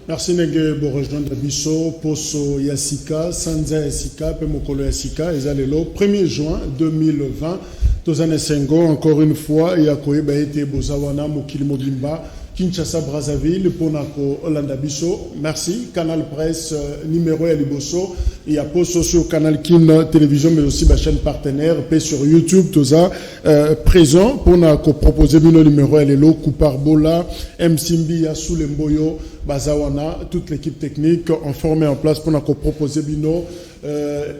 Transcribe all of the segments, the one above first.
Merci Nege Borejouan Dabiso, Poso Yassika, Sanza Yassika, Pemokolo Yassika, Ezalelo, 1er juin 2020, Tozane Sengo, encore une fois, Yakoye Baete Bozawana, Mokili Mobimba, Kinshasa Brazzaville, Ponako Olandabiso. Merci. Canal Presse numéro Liboso. Il y a Poso sur Canal Kin Télévision, mais aussi ma chaîne partenaire, P sur YouTube, Toza, présent, Ponako proposer le numéro Lelo, Couparbola, Msimbi, Yassou Lemboyo, Bazawana, toute l'équipe technique ont formé en place pour nous proposer bino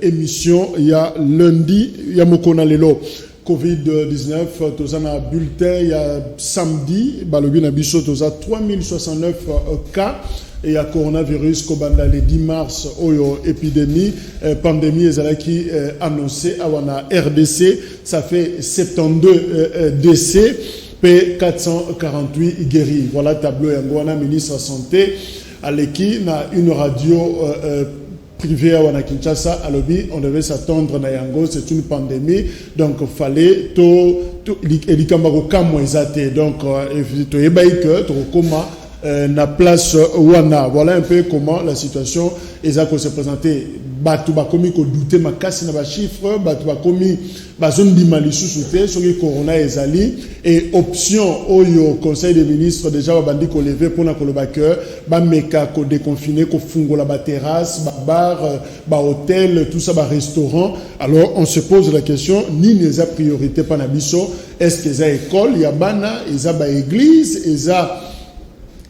émission. Il y a lundi, il y a Mokona Lelo. Covid-19, tozana bulletin, il y a samedi, balobi na biso toza 3069 cas. Et il y a coronavirus kobanda le 10 mars, oyo épidémie, pandémie ezalaki annoncé à RDC, ça fait 72 décès. P448 guéris. Voilà le tableau Yangwana, ministre de la Santé, à l'équipe, une radio privée à Kinshasa, à l'objet, on devait s'attendre à Yango, c'est une pandémie, donc il fallait tout l'ikambako kamwezate, donc il na place wana. Voilà un peu comment la situation est se présenter. Batu bakomi ko douter makasi na ba chiffre, batu bakomi bazone dimali sous-souté sur le corona ezali et option oyo conseil des ministres déjà bandi ko lever pour na ko lobaker ba meka ko déconfiner ko fungola ba terrasse, ba bar, ba hôtel, tout ça ba restaurant. Alors on se pose la question ni les a priorité pa na biso, est-ce que za école, ya bana, eza ba église, eza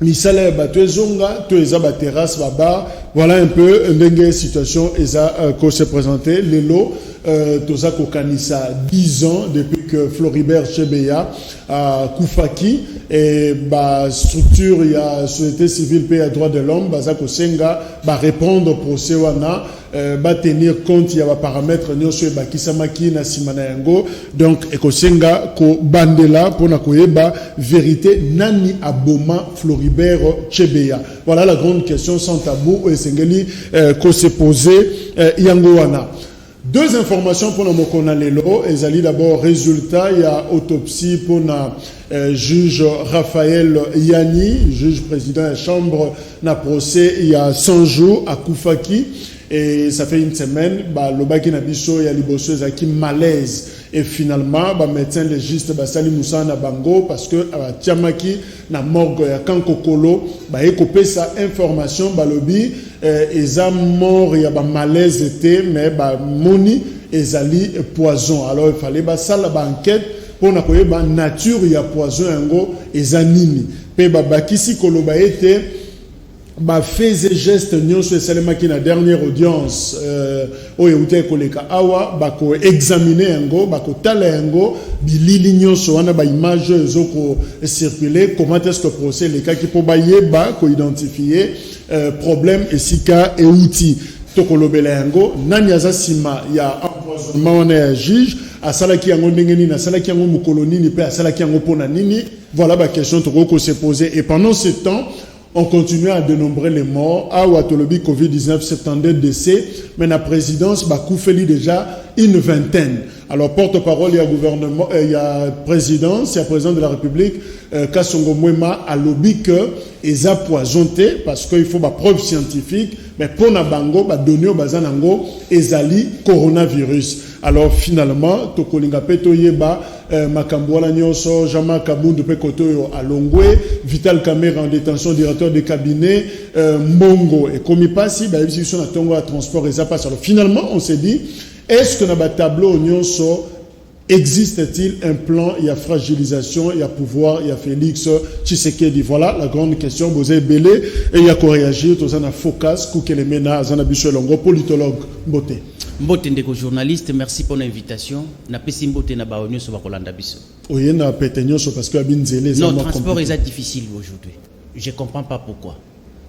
misala ba tuezonga, tueza ba terrasse, ba bar. Voilà un peu une situation qu'on s'est présenté. Lelo, Toza Kokanisa, 10 ans depuis que Floribert Chebeya a Koufaki et bah structure il y a société civile pays à droit de l'homme, Bazako Senga va répondre pour Sewana, va tenir compte il y a paramètres nyoso et Bakisamaki na Simana Yango, donc Ekosenga ko bandela pour nakoyeba vérité nani aboma Floribert Chebeya. Voilà la grande question sans tabou et Sengeli qu'on s'est posé Yangowana. Deux informations pour nous Lelo. Ezali d'abord résultat, il y a autopsie pour le juge Raphaël Yanni, juge président de la chambre, na procès il y a 100 jours à Koufaki. Et ça fait une semaine, le baki na biso il y a liboso ezaki malaise. Et finalement, médecin légiste Basali Moussa na bango parce que tiamaki na morgue ya Kankokolo, ekopé sa information balobi eza mort ya malaise était mais moni ezali poison. Alors il fallait sala enquête pour na koyeba nature ya poison yango eza nini. Pe bakisi koloba ete faisait geste nyonso esalema ki na dernière audience oyo ute koleka awa bako examiner yango bako tala yango bilili nyonso wana ba image ezoko circuler comment est-ce que procès les cas qui po bayeba ko identifier problème esika et outil to kolobela yango nani azasima ya empoisonnement on est juge asalaki yango ndenge nini asalaki yango mukolo nini pe asalaki yango pona nini. Voilà la question que se poser. Et pendant ce temps on continue à dénombrer les morts. À Ouattolobi, Covid-19, 72 décès. Mais la présidence, Koufeli déjà une vingtaine. Alors, porte-parole, il y a gouvernement, il y a présidence, il y a président de la République, Kassongo Mwema, à lobby que ils a poisonné parce qu'il faut ma preuve scientifique. Mais pour Nabango, donner au Bazanango, ezali coronavirus. Alors finalement, Tokolinga Peto Yeba, Makambouala Nyonso, Jean-Marc Kabundu Pekoto à Longwe, Vital Kamera en détention, directeur de cabinet, Mbongo et Komipasi, ils sont à Tongo à transport et ça passe. Alors finalement, on s'est dit, est-ce que dans le tableau Nyonso existe-t-il un plan, il y a fragilisation, il y a pouvoir, il y a Félix Tshisekedi. Voilà la grande question. Vous avez belé et il y a quoi réagir. Tous en a focus, Koukele Mena, Zanabiso Longo, politologue, Mbote. Mbote ndeko journaliste, merci pour l'invitation. Na pesi Mbote na baonyo so bakolanda biso. Oui, na pétenyo so parce que abinzele. Non, transport est difficile aujourd'hui. Je comprends pas pourquoi.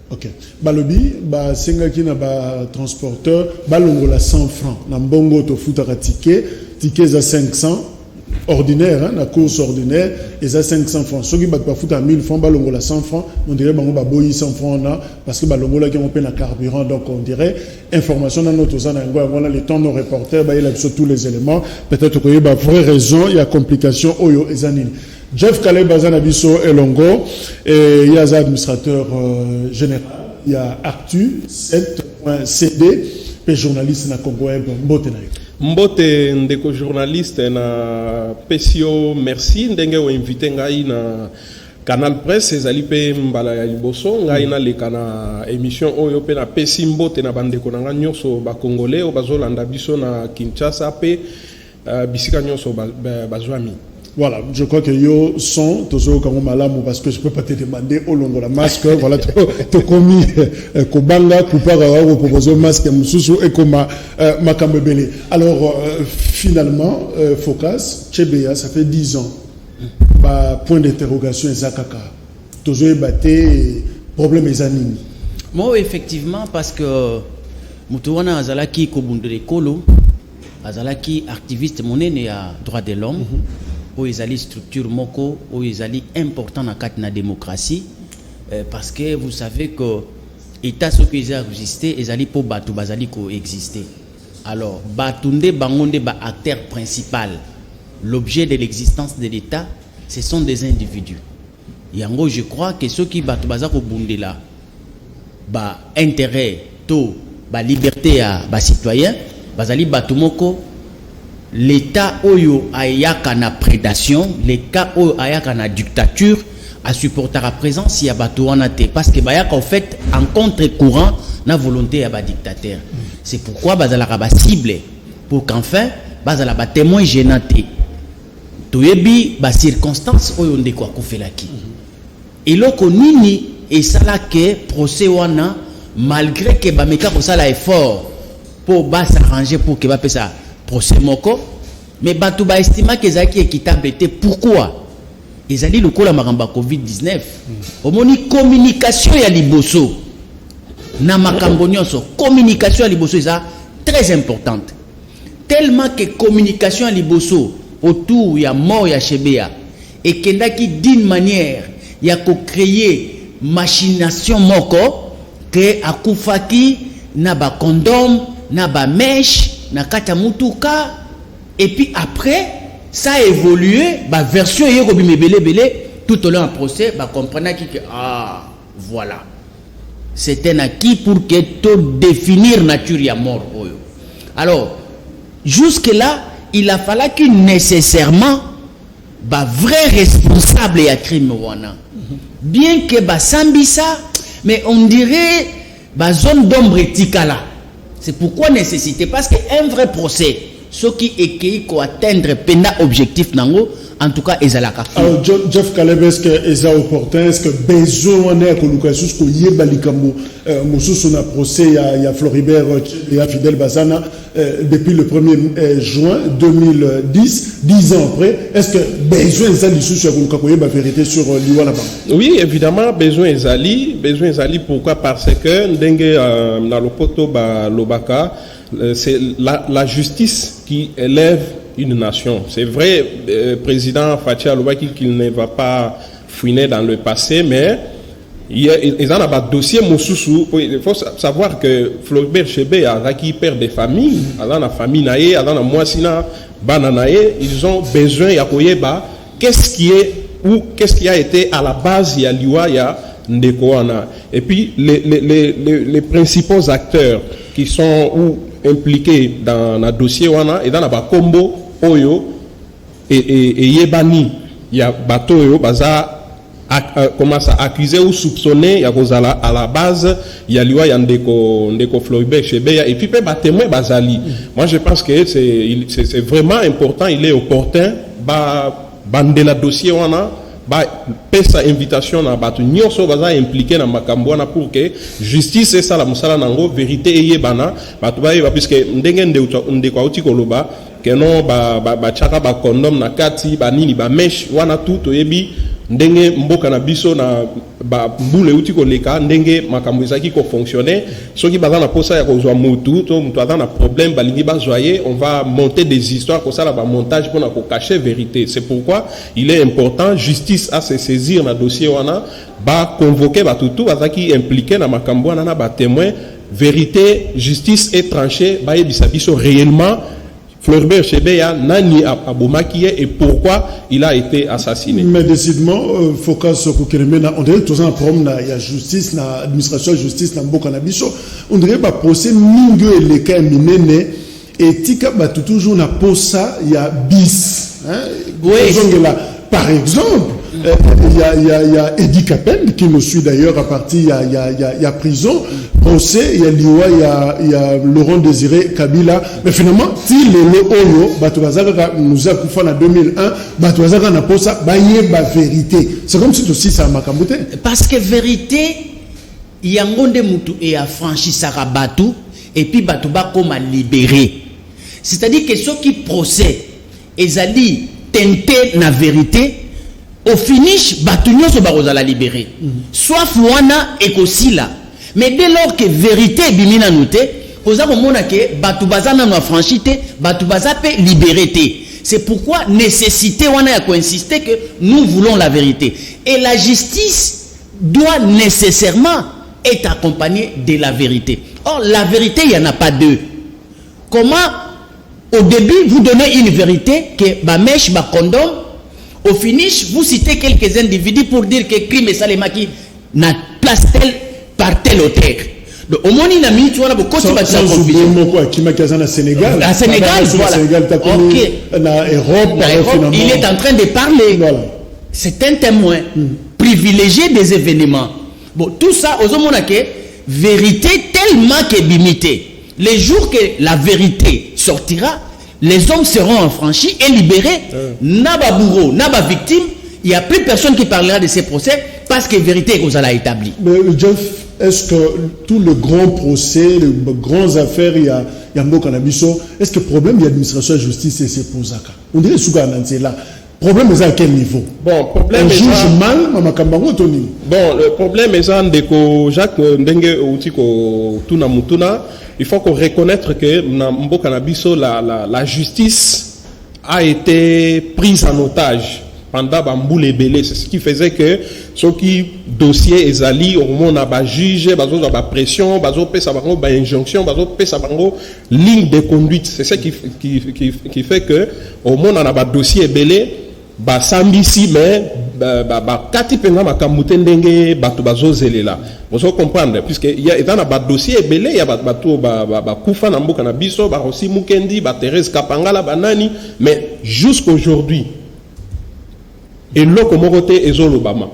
Ok. Balobi, ba sengaki na ba transporteur, balongo la 100 francs. Na mbongo to futaka tickets à 500 ordinaire, hein, la course ordinaire, et à 500 francs. Ceux qui battent pas foutre à 1000 francs, balongo la 100 francs, on dirait bango ba boyi 100 francs là, parce que balongo là qui ont payé la carburant, donc on dirait information dans notre zone, voilà les temps nos reporters, bah il a tous les éléments. Peut-être qu'il y a une vraie raison, il y a complication, oyo et zanine. Jeff Caleb Bazanabiso et Longo, et il y a un administrateur général, il y a Actu 7.cd, et journaliste na Congo Web, Mbote ndeko journaliste na PCO merci ndenge o invité ngai na Canal Presse ezali pe mbala ya liboso ngai na leka na émission oyo pe na pesi mbote na bandeko na nga nyonso ba congolais o bazolanda biso na Kinshasa pe bisika nyonso bazwami. Voilà, je crois que yo sont toujours comme malamu parce que je peux pas te demander au long de la masque voilà to commis kobanga kupara wa proposer masque mususu et comme makambebele. Alors finalement Focus Chebea ça fait 10 ans. Bah point d'interrogation ezakaka. Toujours batté problème ezanini. Moi effectivement parce que mutuwana azalaki kobundele kolo azalaki activiste monene ya droit de l'homme. Où ils allaient structure moko, où ils allaient important dans la démocratie, parce que vous savez que l'État ce qu'ils ont existé, ils allaient pour Batou Bazali coexister. Alors, Batunde Bangonde ba acteur principal, l'objet de l'existence de l'État, ce sont des individus. Yango, je crois que ceux qui Batou Bazako Bunde là, ba intérêt, tout, ba liberté à ba citoyen, Bazali Batou Moko. L'État oyo ayaka na prédation, l'État oyo ayaka na dictature, a supporté la présence y a batouanate parce que bayaka en fait en contre-courant na volonté à ba dictateur. C'est pourquoi bazalaka ba cible pour qu'enfin bazala ba témoin gênanté. Toyebi ba circonstances oyo ndeko akofelaki. Et loko nini et sala que procès wana malgré que ba meka ko sala effort pour ba s'arranger pour que ba pesa procès moko mais bato ba estima que zaki équitable était pourquoi ils allaient le kola maramba Covid-19 omoni communication ya liboso na makambo nyonso communication ya liboso eza très importante tellement que communication ya liboso autour ya mort ya Chebea et kendaki d'une manière ya ko créer machination moko que akufaki na ba condom na ba mèche na kata mutuka et puis après ça a évolué ba version yeko bimebele belé tout au long du procès ba comprendre que ah voilà c'est un acquis pour que tout définir nature ya mort oyo. Alors jusque là il a fallu que nécessairement ba vrai responsable ya crime wana bien que ba sambisa mais on dirait ba zone d'ombre etikala. C'est pourquoi nécessité parce qu'un vrai procès, ce qui est qui atteindre pena objectif nango, en tout cas ezalaka. Alors Jeff Caleb est-ce que eza opportun est-ce que besoin on est que Lucas ko yeba likambo mususu na procès il y a Floribert et à Fidel Bazana depuis le 1er juin 2010 10 ans après est-ce que besoin ezali susu ya ko yeba vérité sur liwa là-bas? Oui, évidemment besoin ezali pourquoi parce que ndenge na lopoto ba lobaka c'est la justice qui élève une nation. C'est vrai, président Fathi Alobaki qu'il ne va pas fouiner dans le passé, mais il y a un dossier Moussousou. Il faut savoir que Floribert Chebea a qui perd des familles, dans la famille naïe, dans la moissina, bananaïe, ils ont besoin yakoyeba qu'est-ce qui a été à la base ya liwa ya ndekoana. Et puis les principaux acteurs qui sont impliqués dans le dossier wana et dans la combo oyo et yebani ya bato oyo baza commence à accuser ou soupçonner à la base il y a liwa ndeko Floribert Chebeya et puis peut ba témoin bazali. Moi je pense que c'est vraiment important, il est opportun bandela dossier wana ba pesa invitation na batu nyonso baza impliqué na makambo na pour que justice et ça la musala nango vérité eyebana batu ba puisque ndenge ndeko auti koloba que non ba chaka ba condom na kati ba nini ba mesh wana tout oyebi ndenge mboka na biso na ba mbule uti koleka ndenge makambo ezaki ko fonctionner soki baza na posa ya kozwa mutu to mutu aza na problème balingi bazoyer on va monter des histoires comme ça la ba montage pour na ko cacher vérité. C'est pourquoi il est important justice à se saisir na dossier wana ba convoquer ba tutu bazaki impliqué na makambo wana na ba témoin vérité justice est tranchée ba yebisa biso réellement Floribert Chebeya nani abomaki et pourquoi il a été assassiné. Mais décidément focus Kokeremena on dirait tout un problème na ya justice na administration justice na mboka na biso on dirait ba procès mingi les cas minene et tika ba toujours na posa ya bis hein oui. Par exemple il y a Eddie Capen qui nous suit d'ailleurs à partir il y a prison procès il y a Laurent Désiré Kabila mais finalement si le oyo batubazaka nous a kufa en 2001 batubazaka na posa baye ba vérité c'est comme si aussi ça makambote parce que vérité yangonde mutu et a franchi sarabatu et puis batuba comme libéré c'est-à-dire que ceux qui procès ezali tenté na vérité au finish batunyo so barozala libéré soit fuana ekosila mais dès lors que vérité bimina noté oza komona ke batu bazana no franchité batu bazape liberté. C'est pourquoi nécessité wana ya insister que nous voulons la vérité et la justice doit nécessairement être accompagnée de la vérité. Or la vérité il y en a pas deux. Comment au début vous donnez une vérité que ba mèche ba condom au finish, vous citez quelques individus pour dire que crime et salemaki n'a place tel par tel auteur. Donc, au moins, il a mis, tu vois, beaucoup de Sénégal. À Sénégal, voilà. Okay. Il est en train de parler. Voilà. C'est un témoin privilégié des événements. Bon, tout ça, aux hommes, on a que vérité tellement que limité. Les jours que la vérité sortira, les hommes seront affranchis et libérés. Naba bourreau, naba victime, il n'y a plus personne qui parlera de ces procès parce que la vérité est qu'on l'a établie. Mais Jeff, est-ce que tous les grands procès, les grandes affaires, il y a un cannabiso, est-ce que le problème de l'administration de la justice c'est pour ça? On dirait que là. Le problème est à quel niveau? Bon, problème on juge mal, Mama Kambango Tony. Bon, le problème est que Jacques Ndenge Outiko Tuna Mutuna, il faut qu'on reconnaisse que Mbo Cannabiso, la justice a été prise en otage pendant Bamboul et Belé. C'est ce qui faisait que ceux qui dossier ezali au moment on a jugé, bazo ba pression, bazo pesa bango ba injonction, bazo pesa bango ligne de conduite. C'est ça qui fait que au moment on a ba dossier Belé ba sambisi mais ba kati penga makamute ndenge batu bazo zelela. Vous comprendre puisque il y a dans ba dossier belé il y a batu ba kufa na mboka na biso ba aussi Mukendi ba Thérèse Kapangala banani mais jusqu'aujourd'hui et loko mokote ezolobama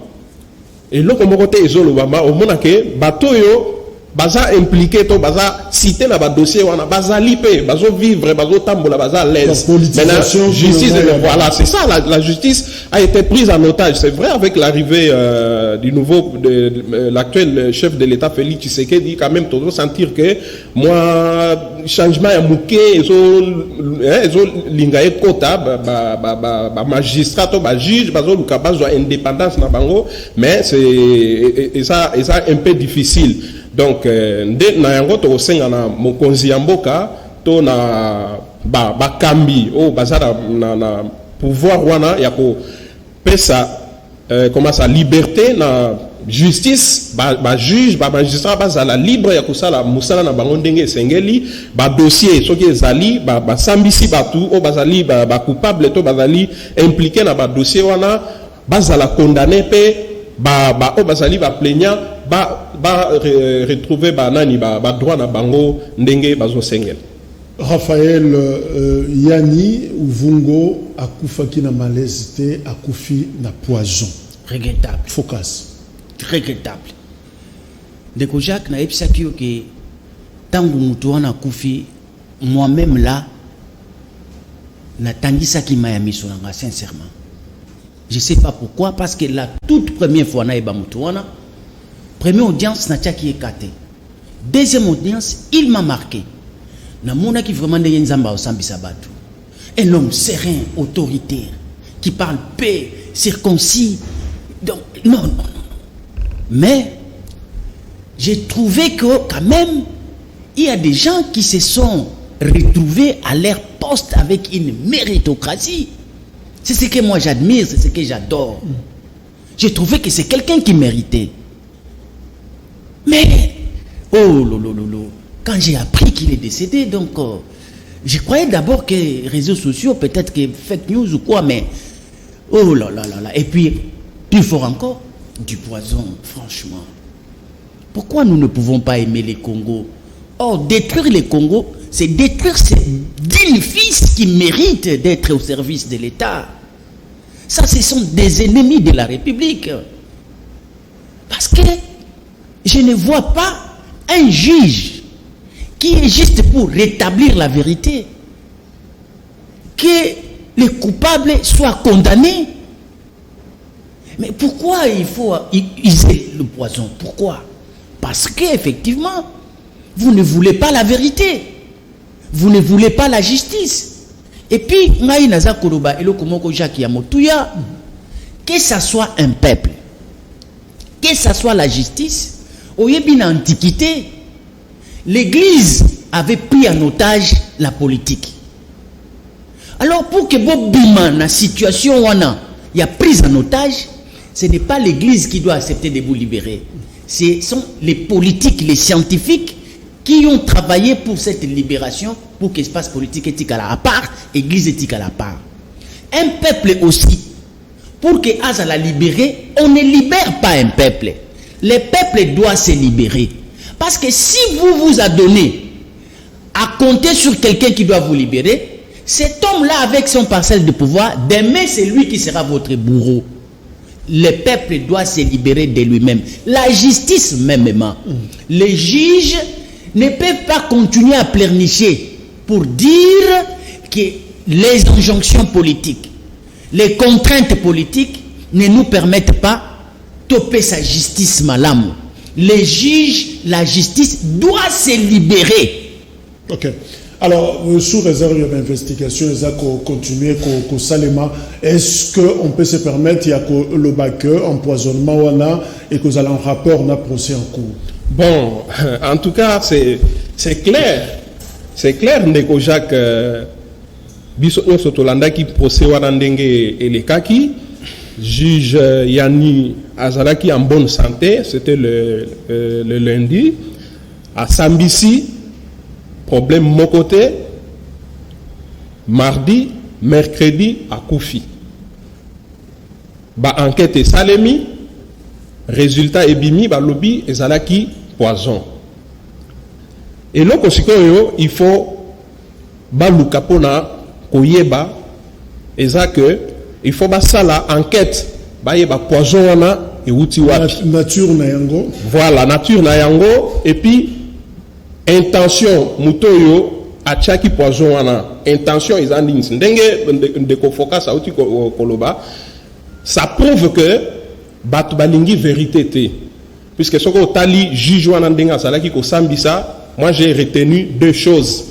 et loko mokote ezolobama au mona ke bato yo baza impliqué to baza cité na ba dossier wana baza lipe bazo vivre bazo tambola baza l'aise maintenant justice voilà c'est ça la justice a été prise en otage. C'est vrai avec l'arrivée du nouveau l'actuel chef de l'État Félix Tshisekedi quand même toujours sentir que moi changement ya muke ezo lingaye kota ba magistrat to ba juge bazo luka bazo indépendance na bango mais c'est ça un peu difficile. Donc nde na yango to senga na mokonzi ya mboka to na ba kambi o bazara na pouvoir wana ya ko pesa comment ça liberté na justice ba juge ba magistrat bazala libre ya kosala musala na bango ndenge sengeli ba dossier soki ezali ba sambisi batu o bazali ba coupable to bazali impliqué na ba dossier wana bazala condamné pe ba o bazali ba plaignant ba retrouver ba nani ba droit na bango ndenge bazo sengel. Raphaël Yani Uvungo akufaki na malaise te akufi na poison. Regrettable. Focus. Regrettable. Ndeko Jacques na epsaki yo ke tangu mutu wana kufi moi-même là natandisaki mayamiso nanga sincèrement. Je sais pas pourquoi, parce que la toute première fois na eba mutu wana, première audience na tchaki ekate. Deuxième audience, il m'a marqué. Na mona ki vraiment ndenge nzamba osambisa batu. Un homme serein, autoritaire, qui parle paix, circoncis. Donc non. Mais j'ai trouvé que quand même il y a des gens qui se sont retrouvés à leur poste avec une méritocratie. C'est ce que moi j'admire, c'est ce que j'adore. J'ai trouvé que c'est quelqu'un qui méritait. Mais, oh lolo, quand j'ai appris qu'il est décédé, donc je croyais d'abord que les réseaux sociaux, peut-être que fake news ou quoi, mais oh là. Et puis, plus fort encore, du poison, franchement. Pourquoi nous ne pouvons pas aimer les Congos? Or, détruire les Congos, c'est détruire ces dignes fils qui méritent d'être au service de l'État. Ça, ce sont des ennemis de la République. Parce que je ne vois pas un juge qui est juste pour rétablir la vérité, que les coupables soient condamnés. Mais pourquoi il faut user le poison? Pourquoi? Parce qu'effectivement, vous ne voulez pas la vérité. Vous ne voulez pas la justice. Et puis, que ça soit un peuple, que ça soit la justice, au yébi na antiquité, l'Église avait pris en otage la politique. Alors, pour que Bobima, na situation wana, il y a prise en otage, ce n'est pas l'Église qui doit accepter de vous libérer. Ce sont les politiques, les scientifiques qui ont travaillé pour cette libération, pour que l'espace politique éthique à la part, Église éthique à la part. Un peuple aussi, pour que Aza la libérer, on ne libère pas un peuple. Le peuple doit se libérer. Parce que si vous vous adonnez à compter sur quelqu'un qui doit vous libérer, cet homme-là, avec son parcelle de pouvoir, demain c'est lui qui sera votre bourreau. Le peuple doit se libérer de lui-même. La justice mêmement. Les juges ne peuvent pas continuer à pleurnicher pour dire que les injonctions politiques, les contraintes politiques ne nous permettent pas de toper sa justice malam. Les juges, la justice doit se libérer. Ok. Alors, sous réserve d'investigation, il y a continuer au Salema. Est-ce qu'on peut se permettre, il y a le bac, empoisonnement, et que vous allez en rapport, on a procès en cours? Bon, en tout cas, c'est clair. C'est clair, Ndeko Jacques, Biso Sotolanda qui procès Warandenge et les Kaki, juge Yanni Azalaki en bonne santé, c'était le lundi. À Sambisi, problème mon côté, mardi, mercredi à Koufi. Ba enquête Salemi, résultat ebimi, ba lobby ezalaki poison. Et là, il faut ba lukapona koyeba ezake il faut ba sala enquête ba yeba poison wana et outi wapi nature na yango. Voilà, nature na yango et puis intention mutoyo achaki poison wana intention izandins ndenge ndeko focus outi koloba ça prouve que batu balingi vérité te puisque soko tali juge wana ndenga salaki ko sambisa. Moi j'ai retenu deux choses,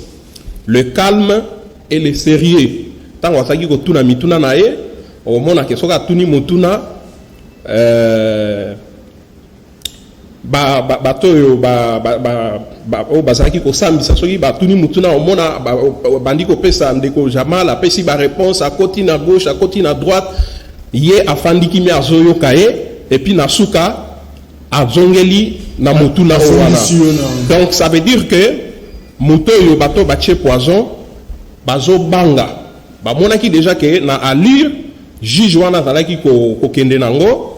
le calme et le sérieux. Tant que wasaki ko tuna mituna na ye au mona ke soka tuni mutuna bazaki ko sambisa soki batuni mutuna au mona bandiko pesa ndeko jamal apesi ba réponse à côté na gauche à côté na droite ye afandiki mi azoyo kaye et puis na suka azongeli na mutuna wana. Donc ça veut dire que mutoyo bato bache poison bazo banga ba monaki déjà que na allure juge wana zalaki ko kende nango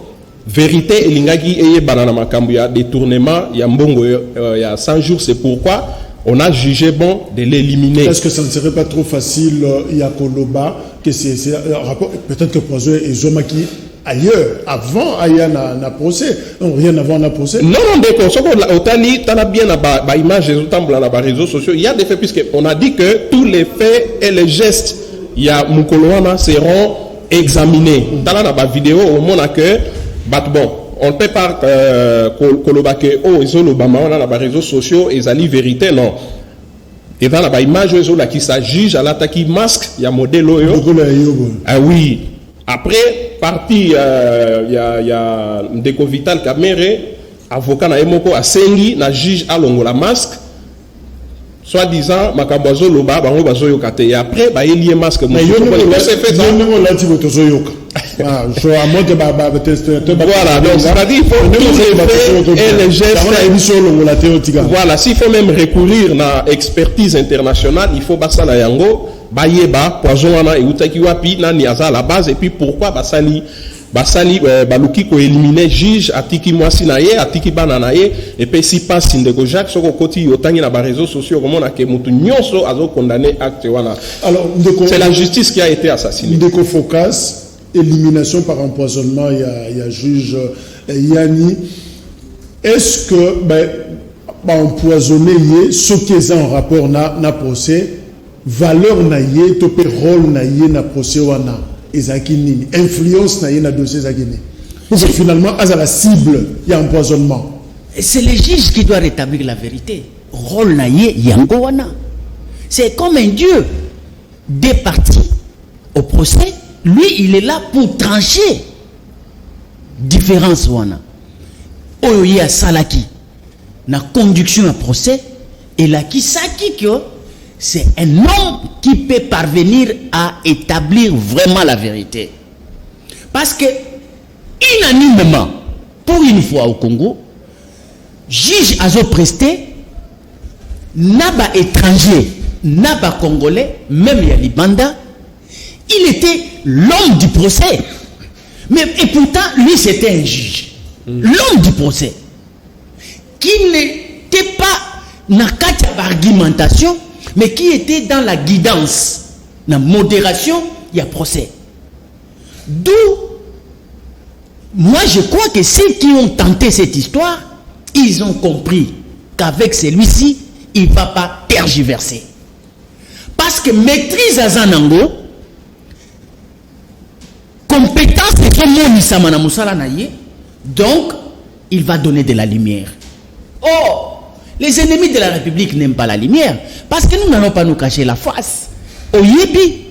vérité elingaki eye banana makambu ya détournement ya mbongo ya 100 jours. C'est pourquoi on a jugé bon de l'éliminer. Est-ce que ça ne serait pas trop facile, Yakoloba, que c'est rapport peut-être que poison et Zomaki ailleurs avant il y a un procès, non, rien avant un procès. Non, d'accord. Ce qu'on a otani, t'as bien la image des autres les réseaux sociaux. Il y a des faits puisque on a dit que tous les faits et les gestes, il y a Mukoloana seront examinés. Dans la vidéo, au monde que bon, on ne peut pas kolobake oh ils ont l'Obama on a les réseaux sociaux et les vérité non. Et dans la image ils ont là qui s'agit à l'attaque masque, il y a modèle ah oui. Après, parti, il y a Ndeko Vital Kamere, avocat na Emoko a Sengi, na juge à la masque, soi-disant, Makabazo Loba, Bango Bazo Yokate. Et après, il y a masque. Mais il y a voilà, donc c'est-à-dire il faut tous les faits et les gestes. Voilà, s'il faut même recourir à l'expertise internationale, il faut basa na yango. Bayeba poison wana et utaki wapi na niaza la base et puis pourquoi basali baluki ko éliminer juge atiki mwasi na ye atiki bana na ye et puis si passe Ndeko Jacques soko koti yotangi na ba réseaux sociaux comme on a que mutu nyonso azo condamné acte wana. Alors c'est la justice qui a été assassinée. Ndeko Focas élimination par empoisonnement il y a juge Yani est-ce que empoisonné yé ce qui est en rapport na procès valeur na yé topé rôle na yé na procès wana ezaki nini influence na yé na dossier ezaki nini parce que finalement à la cible il y a empoisonnement. C'est le juge qui doit rétablir la vérité. Rôle na yé yango wana. C'est comme un dieu. Des parties au procès, lui il est là pour trancher différence wana. Oyo ya salaki na conduction à procès et là qui saki que c'est un homme qui peut parvenir à établir vraiment la vérité. Parce que, unanimement, pour une fois au Congo, juge Azo Presté, n'a pas étranger, n'a pas congolais, même Yalibanda, il était l'homme du procès. Mais, et pourtant, lui, c'était un juge. L'homme du procès. Qui n'était pas dans la argumentation, mais qui était dans la guidance, la modération, il y a procès. D'où, moi je crois que ceux qui ont tenté cette histoire, ils ont compris qu'avec celui-ci, il ne va pas tergiverser. Parce que maîtrise à Zanango, compétence et Monisama Namusala Naye, donc il va donner de la lumière. Oh! Les ennemis de la République n'aiment pas la lumière parce que nous n'allons pas nous cacher la face. Au Yébi,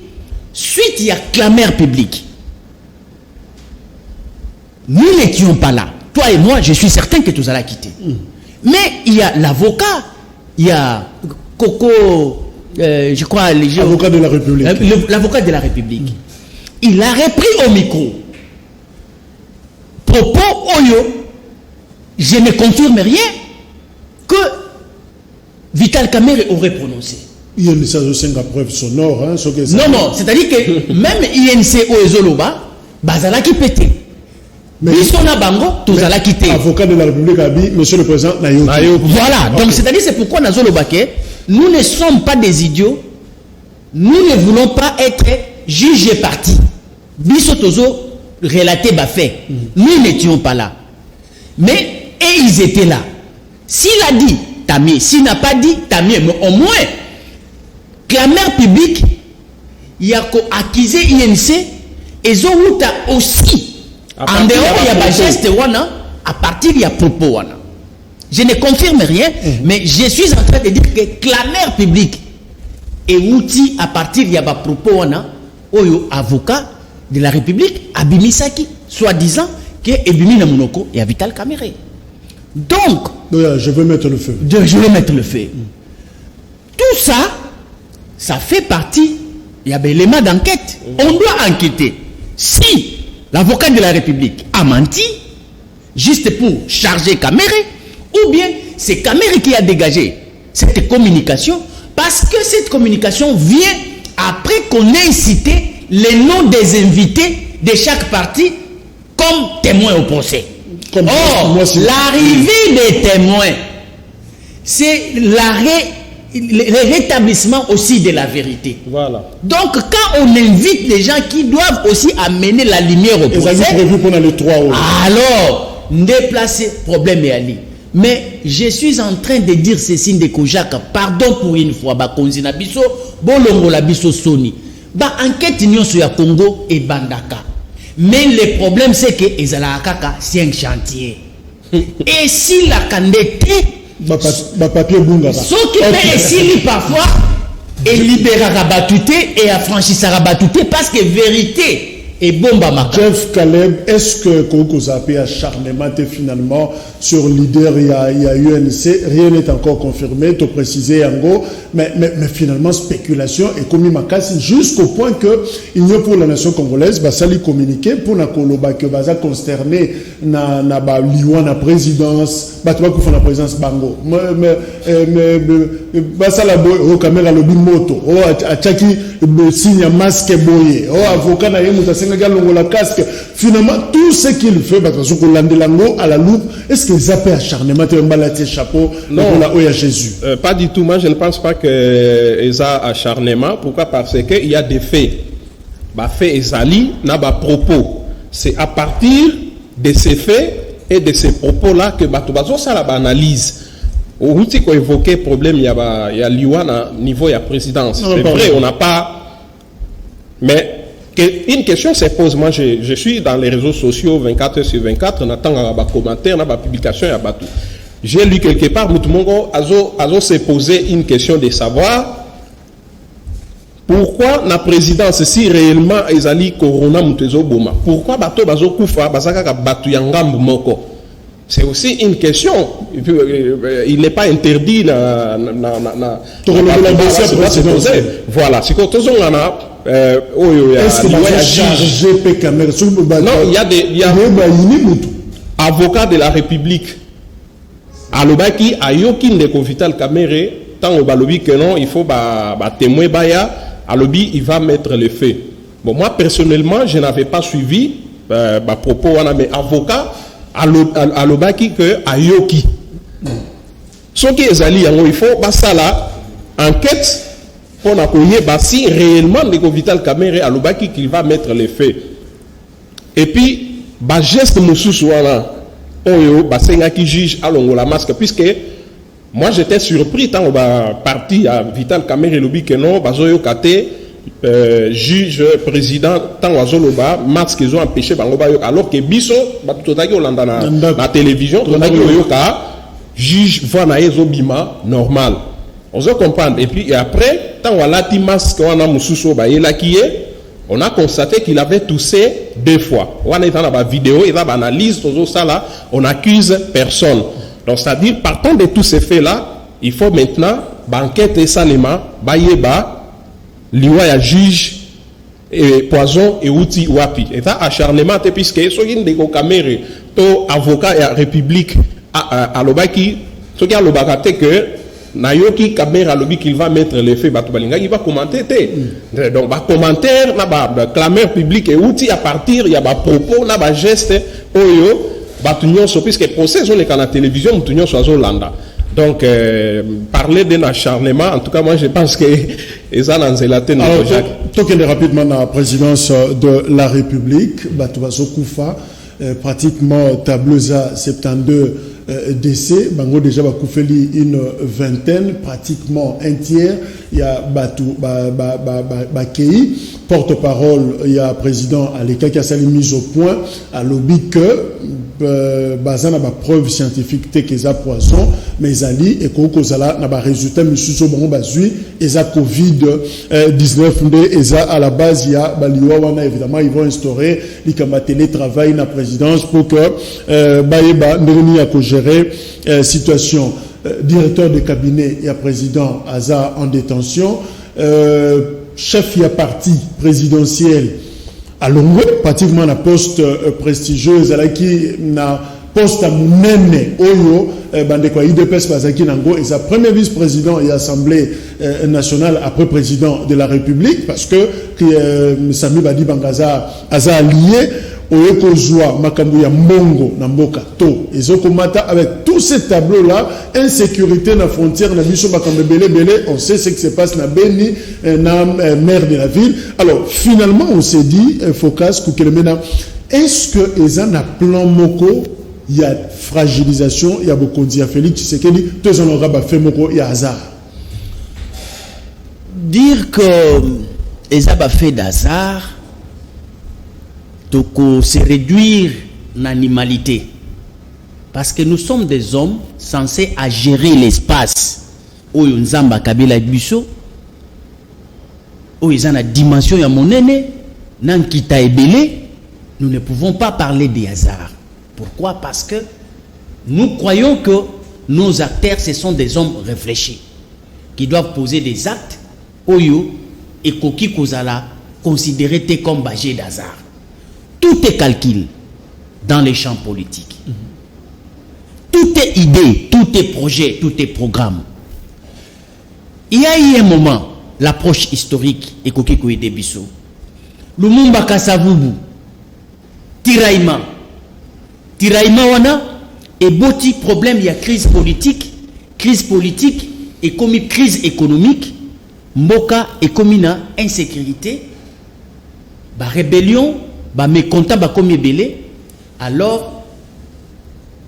suite il y a clameur publique. Nous n'étions pas là. Toi et moi, je suis certain que tu allais quitter. Mais il y a l'avocat, il y a Coco, je crois, l'avocat de la République. L'avocat de la République. Il a repris au micro. Propos Oyo, je ne confirme rien que Vital Kamere aurait prononcé. Il y a une preuve sonore. Hein, non, c'est-à-dire que même INC Oezoloba, Bazala qui pétait. Mais Bissona Bango, tout à la quitter. Avocat de la République a dit, monsieur le président, voilà, donc c'est-à-dire c'est pourquoi Nazolobake, nous ne sommes pas des idiots, nous ne voulons pas être jugés partis. Bissotozo relaté Bafé. Nous n'étions pas là. Mais, et ils étaient là. S'il a dit, tant mieux. S'il n'a pas dit, tant mieux. Mais au moins, clameur publique, il y a accusé INC, et Zohuta aussi. En dehors, il y a des gestes, à partir, il y a propos. Je ne confirme rien, mais je suis en train de dire que clameur publique et outil, à partir, il y a des propos, Oyo, avocat de la République, Abimisaki, soi-disant, que Ebimi Namunoko et Vital Kamere. Donc, je veux mettre le feu. Je veux mettre le feu. Tout ça, ça fait partie, il y a des éléments d'enquête. On doit enquêter. Si l'avocat de la République a menti, juste pour charger Kamere, ou bien c'est Kamere qui a dégagé cette communication, parce que cette communication vient après qu'on ait cité les noms des invités de chaque partie comme témoins au procès. Or, l'arrivée des témoins, c'est l'arrêt le rétablissement aussi de la vérité. Voilà. Donc, quand on invite les gens qui doivent aussi amener la lumière au procès, prévu pour les 3 euros. Alors, déplacer problème et aller. Mais je suis en train de dire ceci de Kojak, pardon pour une fois, Bakonzi na biso, bolongo la biso soni. Ba enquête nyonso ya Congo et bandaka. Mais le problème c'est que ezala kaka c'est un chantier. Et si la candidate papier bunga. Ce qui fait ici parfois et libérera batute et affranchissera batute parce que vérité. Et bomba Jeff Caleb, est-ce que Koko a fait acharnement finalement sur leader il y a UNC, rien n'est encore confirmé, tu précisé en gros, mais finalement spéculation et commis ma casse jusqu'au point que il y a pour la nation congolaise, bah ça lui communiquer pour na koloba que baza consterné na ba liwa na présidence, bah tu vois qu'on fait la présidence bango, bah ça la boy au caméra lobby moto, oh achaki signe masque boye, oh avocat na yemu la casque. Finalement, tout ce qu'il fait, à la loupe, est-ce qu'ils appellent acharnement un chapeau? Non, il y a Jésus. Pas du tout. Moi, je ne pense pas qu'ils ont acharnement. Pourquoi? Parce qu'il y a des faits. Faits et zali, n'a pas propos. C'est à partir de ces faits et de ces propos-là que ça la analyse. Au outil qu'on évoquait problème, il y a l'Iwana niveau de la présidence. C'est vrai, on n'a pas. Mais une question se pose. Moi, je suis dans les réseaux sociaux 24 sur 24. On attend un commentaire, une publication, un bateau. J'ai lu quelque part, tout le monde a se posé une question de savoir pourquoi la présidence, si réellement Ezali Corona Mutezo Boma, pourquoi bateau bazo Koufa, Bazaka Batu Yangam Moko? C'est aussi une question. Il n'est pas interdit voilà. C'est quand on a est-ce que non, il y a des avocats de la République. Alobaki ayoki ndeko Vital Kamerhe tant au balobi que non, il faut témoin baya alobi il va mettre les faits. Bon, moi personnellement, je n'avais pas suivi propos wana, mais avocat alobaki que ayoki. Ce qui est ali il faut ça là enquête pour n'accouiller si réellement ndeko Vital Kamerhe alobaki qu'il va mettre les faits. Et puis geste mosusu wana oyo basenga qui juge alongo la masque, puisque moi j'étais surpris tant parti à Vital Kamerhe lobi que non bazoyo kate juge président tant wazoloba masque ils ont empêché bango alors que biso batutaki olanda na télévision totaki oyoka juge wana ezobima normal. On se comprend. Et puis et après tant walati masque wana mususu ba yelakiye, on a constaté qu'il avait toussé 2 fois. On est dans la vidéo, il y a une analyse, on accuse personne. Donc, c'est-à-dire, partant de tous ces faits-là, il faut maintenant banquette et salema, bayeba, liwa juge, et poison et outil wapi. Et ça, acharnement, puisque ceux qui ont des caméras, avocat et République, à l'obaki, ceux qui ont l'obakate que, Nayoki caméra lobby qu'il va mettre les faits Batubalinga, il va commenter. Donc, commentaire, clameur public et outils à partir, il y a propos, geste, oyo, puisque le procès, on est à la télévision, on est à Landa. Donc, parler d'un acharnement, en tout cas, moi, je pense que les gens ont zélaté. Alors, toquez rapidement dans la présidence de la République, Batubazo Koufa, pratiquement tableauza 72 décès, bango déjà va koufeli une vingtaine, pratiquement un tiers. Il y a Batou Bakei, porte-parole, il y a président Aleka qui a sali mise au point à lobby que bazana ba preuve scientifique te que ça poison, mais ali et koko zala na ba résultat misuso bango bazui et ça Covid 19 et ça à la base il y a baliwa wana évidemment ils vont instaurer les kama télétravail na présidence pour que baeba ndeni ya ko gérer situation. Directeur de cabinet et président Aza en détention, chef y a parti présidentiel à Longwe, pratiquement la poste prestigieuse, à qui na poste à Mounene Oyo, Bandekwa IDPS Bazaki Nango, et sa premier vice-président et assemblée nationale après président de la République, parce que Sami Badi Bangaza Aza allié. oyeko joie makambo ya mbongo na mboka to ezokomata avec tous ces tableaux là, insécurité na frontière na biso makambo belé, on sait ce qui se passe na Beni na maire de la ville. Alors finalement on s'est dit Focas Kukelemena, est-ce que ezan na plan moko il y a fragilisation, il y a beaucoup de Félix Tshisekedi, tous en aura fait moko il y a hasard. Dire que ezaba fait d'hasard toko se réduire l'animalité parce que nous sommes des hommes censés à gérer l'espace oyo nzamba kabila biso oyo ezana dimension ya monene nankita ebele. Nous ne pouvons pas parler de hasard. Pourquoi? Parce que nous croyons que nos acteurs ce sont des hommes réfléchis qui doivent poser des actes oyo et koki kozala considérés comme bagé d'hasard. Tout est calcul dans les champs politiques. Tout est idée, tout est projet, tout est programme. Il y a eu un moment, l'approche historique et Kokiko et Debiso. Lumumba Kasavubu, Tiraïma wana, et boti problème, il y a crise politique et comme crise économique, Mboka et comme une insécurité, rébellion, mécontent, comme belé, alors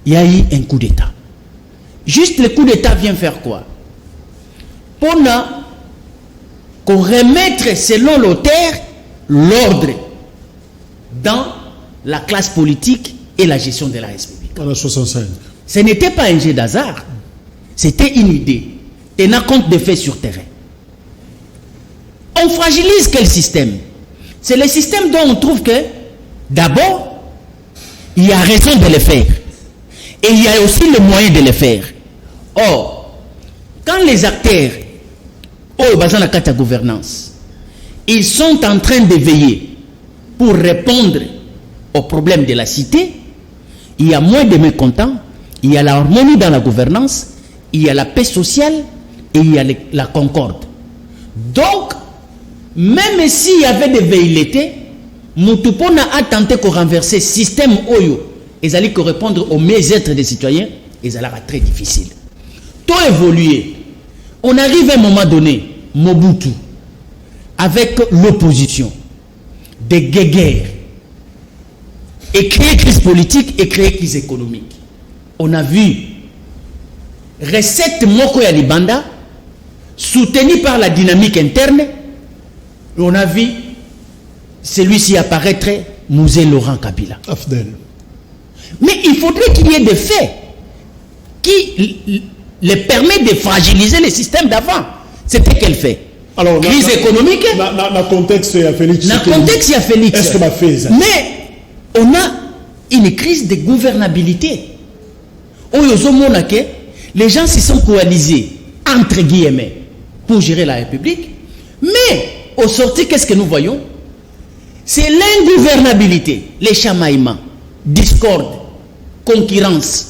il y a eu un coup d'État. Juste le coup d'État vient faire quoi? Pour qu'on remette selon l'auteur l'ordre dans la classe politique et la gestion de la République. En 65. Ce n'était pas un jeu d'hasard, c'était une idée, tenant compte des faits sur terrain. On fragilise quel système? C'est le système dont on trouve que d'abord, il y a raison de le faire. Et il y a aussi le moyen de le faire. Or, quand les acteurs, dans la carte de gouvernance, ils sont en train de veiller pour répondre aux problèmes de la cité, il y a moins de mécontents, il y a l'harmonie dans la gouvernance, il y a la paix sociale et il y a la concorde. Donc, même s'il y avait des velléités, Moutupona a tenté de renverser le système Oyo et allaient répondre aux mieux-être des citoyens, et ça sera très difficile. Tout évolué. On arrive à un moment donné, Mobutu, avec l'opposition, des guéguerres, et créer crise politique et créer crise économique. On a vu recette Moko ya Libanda, soutenue par la dynamique interne. On a vu celui-ci apparaître, Mouzé Laurent Kabila. Afdel. Mais il faudrait qu'il y ait des faits qui les permettent de fragiliser le système d'avant. C'était quel fait? Alors, crise économique. Dans le contexte, il y a Félix. Dans le contexte, il y a Félix. Est-ce que ça fait ça? Mais on a une crise de gouvernabilité. Les gens se sont coalisés, entre guillemets, pour gérer la République. Mais, au sorti, qu'est-ce que nous voyons? C'est l'ingouvernabilité, les chamaillements, discorde, concurrence.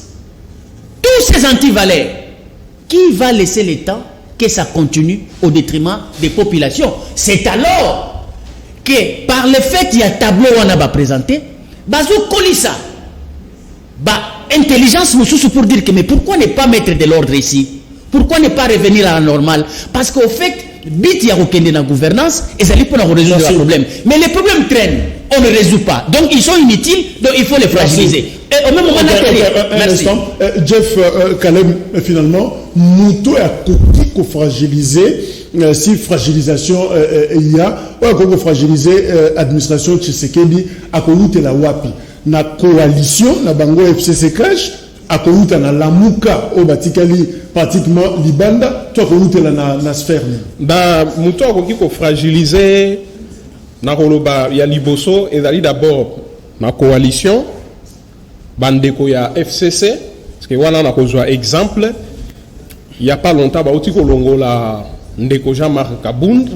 Tous ces antivaleurs, qui va laisser le temps que ça continue au détriment des populations? C'est alors que, par le fait qu'il y a un tableau qu'on a présenté, Bazou Kolissa, intelligence pour dire que mais pourquoi ne pas mettre de l'ordre ici? Pourquoi ne pas revenir à la normale? Parce qu'au fait, bit y a aucune dans la gouvernance et ça lui peut résoudre le problème. Mais les problèmes traînent, on ne résout pas. Donc ils sont inutiles, donc il faut les fragiliser. Et au même moment, un instant, Jeff Kalem, finalement, Moutou a coupé fragiliser. Si fragilisation il y a, on a fragilisé l'administration Tshisekedi à Kouloute la Wapi. Na coalition, na Bango FCC Crash, à Kouloute na Lamuka, au Batikali, pratiquement Libanda, toi Kouloute na sphère. Moutou a coupé fragiliser, na Koloba, il y a Liboso, et d'abord, na coalition, Bandeko ya FCC, parce que voilà, on a besoin exemple, il n'y a pas longtemps, la Ndeko Jean-Marc Kabound,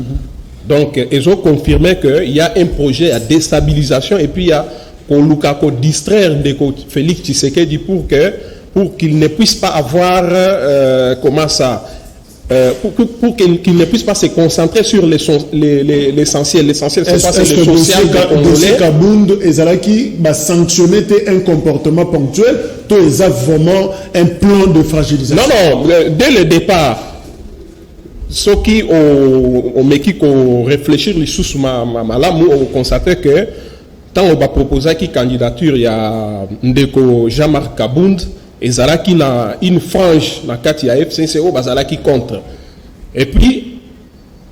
donc ils ont confirmé qu'il y a un projet à déstabilisation et puis il y a qu'on distraire Ndeko Félix Tshisekedi pour qu'il ne puisse pas avoir comment ça pour qu'il ne puisse pas se concentrer sur l'essentiel. L'essentiel, c'est pas le social congolais. Kabound ezalaki sanctionner un comportement ponctuel, to eza vraiment un plan de fragilisation. Non, dès le départ, ceux qui ont réfléchi les sous malamu ont constaté que tant on va proposer qui candidature il y a ndeko Jean-Marc Kabound ezalaki na une frange na kati ya FCCO bazalaki contre. Et puis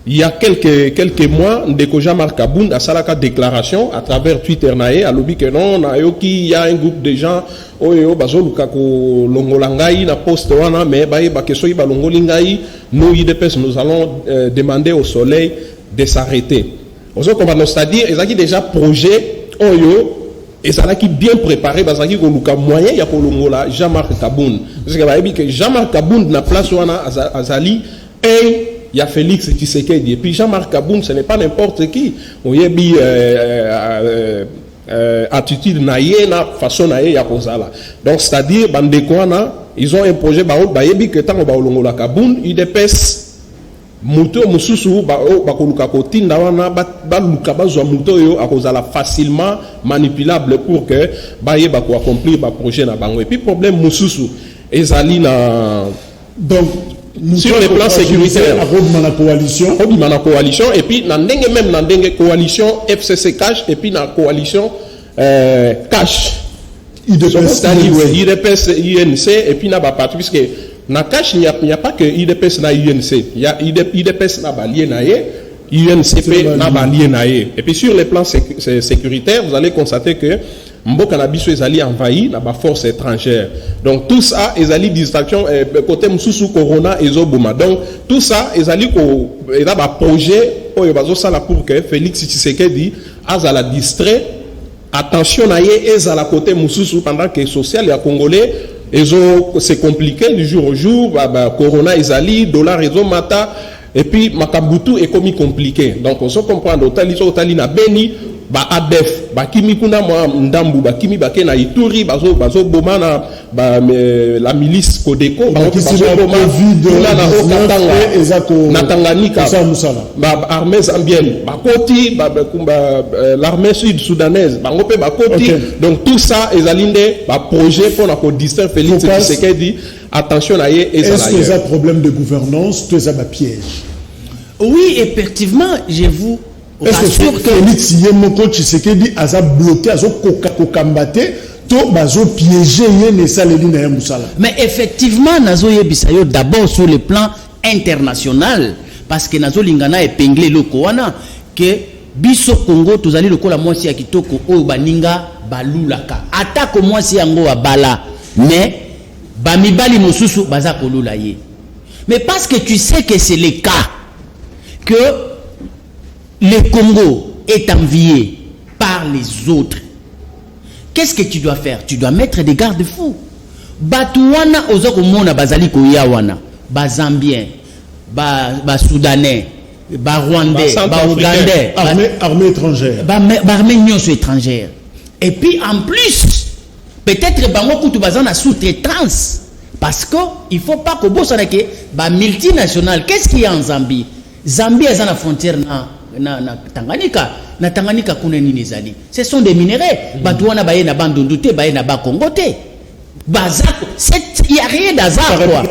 il y a quelques mois ndeko Jean-Marc Kabound a salaka déclaration à travers Twitter nae a lobby que non na yoki il y a un groupe de gens oyo bazoluka ko longola ngai na poste wana mais ba ke soyi ba longoli ngai nous IDPS nous allons demander au soleil de s'arrêter. Ozo ko va c'est-à-dire ezaki déjà projet oyo ezalaki bien préparé bazaki ko luka moyen ya ko longola Jean-Marc Kabound parce que ba yebi que Jean-Marc Kabound na place wana azali et il y a Félix Tshisekedi et puis Jean-Marc Kabound ce n'est pas n'importe qui oyebi attitude naie na façon naie ya kozala donc c'est-à-dire bandeko wana ils ont un projet ba yebi que tant ba longola Kabound IDPS muto mususu ba koluka kotinda wana ba luka bazwa muto yo akozala facilement manipulable pour que ba yeba ko accomplir ba projet na bango et puis problème mususu ezali na donc sur le plan sécuritaire la coalition et puis na ndenge même na ndenge coalition FCC cash et puis na coalition cash IDPS INC et puis na ba parti puisque na cash il n'y a pas que IDPS na UNC il y a IDPS na balien na UNCP na balien na et puis sur le plan sécuritaire vous allez constater que Mboka na biso ezali envahi na ba force étrangère donc tout ça ezali distraction côté mususu corona ezoboma donc tout ça ezali ko eza ba projet oyo bazo sala pour que Félix Tshisekedi azala distrait attention na ye ezala côté mususu pendant que social ya congolais c'est compliqué du jour au jour corona ezali dollar ezomata et puis makabutu est comme compliqué donc on se comprend otali na beni ba ADF ba kimi kuna mwa ndambu ba kimi ba ke na Ituri bazo boma na la milice Codeco bazo boma na Okatanga na Tanganyika ba armée zambienne ba koti l'armée sud-soudanaise bango pe ba koti donc tout ça ezalinde ba projet pour na ko distraire Félix Tshisekedi attention na ye est-ce que ça problème de gouvernance tout ça ba piège oui effectivement je vous est-ce que Félix Yemoko Tshisekedi a bloqué, a combatté, tout bazo piégé yene saleli na musala. Mais effectivement nazo yebisayo d'abord sur le plan international parce que nazo lingana épinglé loko wana que biso Congo tozali lokola mwasi ya kitoko oyo baninga balulaka atako mwasi yango abala mais bamibali mosusu baza kolula ye. Mais parce que tu sais que c'est le cas que le Congo est envié par les autres. Qu'est-ce que tu dois faire? Tu dois mettre des garde-fous. Batouana ozoko mona bazali koya wana, ba Zambien, ba Soudanais, ba Rwandais, ba Ougandais, armée étrangère. Ba armée étrangère. Et puis en plus, peut-être bango kutu bazana sous-traitance parce que il faut pas que bosana ke ba multinational. Qu'est-ce qu'il y a en Zambie? Zambie est à la frontière na Tanganyika. Na Tanganyika kuna nini ezali? Ce sont des minéraux. Batouana baye na bandunduté, baye na ba Congoté. Bazako, il n'y a rien d'hasard quoi.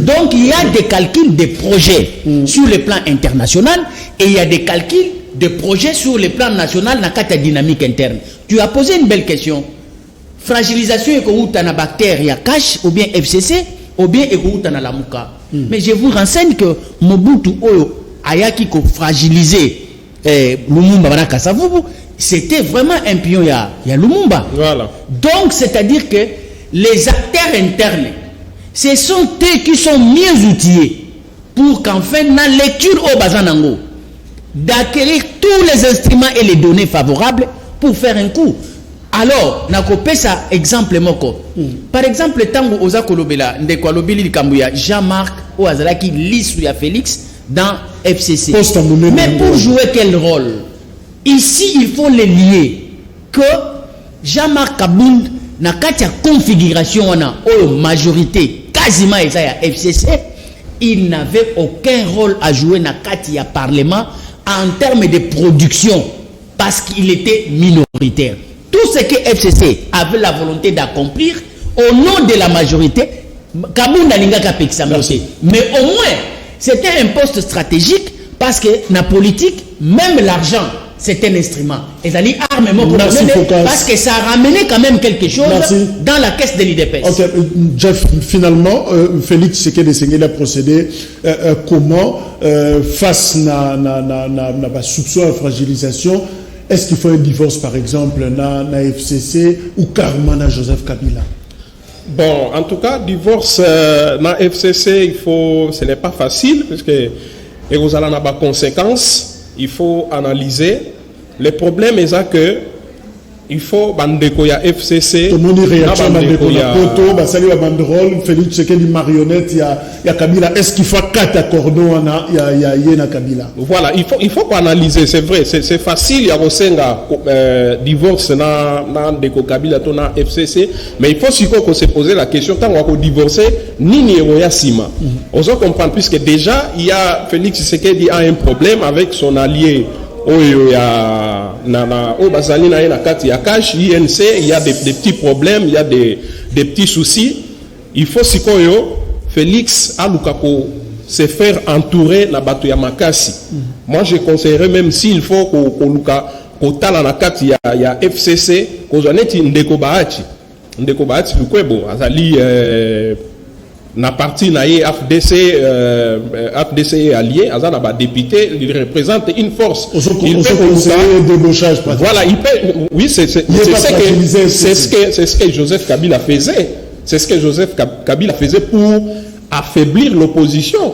Donc il y a des calculs des projets sur le plan international et il y a des calculs de projets sur le plan national dans la dynamique interne. Tu as posé une belle question. Fragilisation et na bactère ya cash ou bien FCC ou bien na Lamuka. Mais je vous renseigne que Mobutu Oyo ayaki ko fragiliser Lumumba Banaka Savubu, c'était vraiment un pion ya Lumumba. Voilà. Donc c'est-à-dire que les acteurs internes, ce sont eux qui sont mieux outillés pour qu'enfin la lecture au Bazanango d'acquérir tous les instruments et les données favorables pour faire un coup. Alors, nakopé ça exemple moko. Par exemple, tango oza kolobela ndeko lobili likambuya Jean-Marc ou Azalaki Lissou ya Félix dans FCC. Mais pour jouer quel rôle? Ici, il faut les lier que Jean-Marc Kabound na katia configuration on a majorité quasiment eza ya FCC il n'avait aucun rôle à jouer dans le Parlement en termes de production parce qu'il était minoritaire. Tout ce que FCC avait la volonté d'accomplir au nom de la majorité, Kabunda Lingaka Peksamate. Mais au moins, c'était un poste stratégique parce que dans la politique, même l'argent, c'est un instrument. Et ça dit armement pour parce que ça a ramené quand même quelque chose dans la caisse de l'IDPS. Ok, Jeff, finalement, Félix Tshisekedi a procédé comment face à la soupçon de fragilisation. Est-ce qu'il faut un divorce, par exemple, dans la FCC ou carrément dans Joseph Kabila? Bon, en tout cas, divorce dans la FCC, ce n'est pas facile, parce que vous allez avoir des conséquences. Il faut analyser. Le problème est que il faut bandeko ya FCC. Tout le monde réagit à bandeko ya poto, basali wa banderole, Félix Tshisekedi marionnette ya Kabila. Est-ce qu'il faut quatre cordons ya yena Kabila? Voilà, il faut analyser, c'est vrai, c'est facile ya rosenga divorce na ndeko Kabila to na FCC, mais il faut qu'on se poser la question tant on va divorcer nini ya sima. On se comprend puisque déjà il y a Félix Tshisekedi a un problème avec son allié. Il y a des petits problèmes, il y a des petits soucis. Il faut Félix Alukako se faire entourer na bato ya makasi. Moi je conseillerais même s'il faut qu'on tala na kati ya FCC qu'on zoneti ndeko baati lukwebo azali na parti na FDC FDC allié azana ba député, il représente une force. Il peut conseiller débauchage. Voilà, il peut, oui, c'est ce que Joseph Kabila faisait. C'est ce que Joseph Kabila faisait pour affaiblir l'opposition.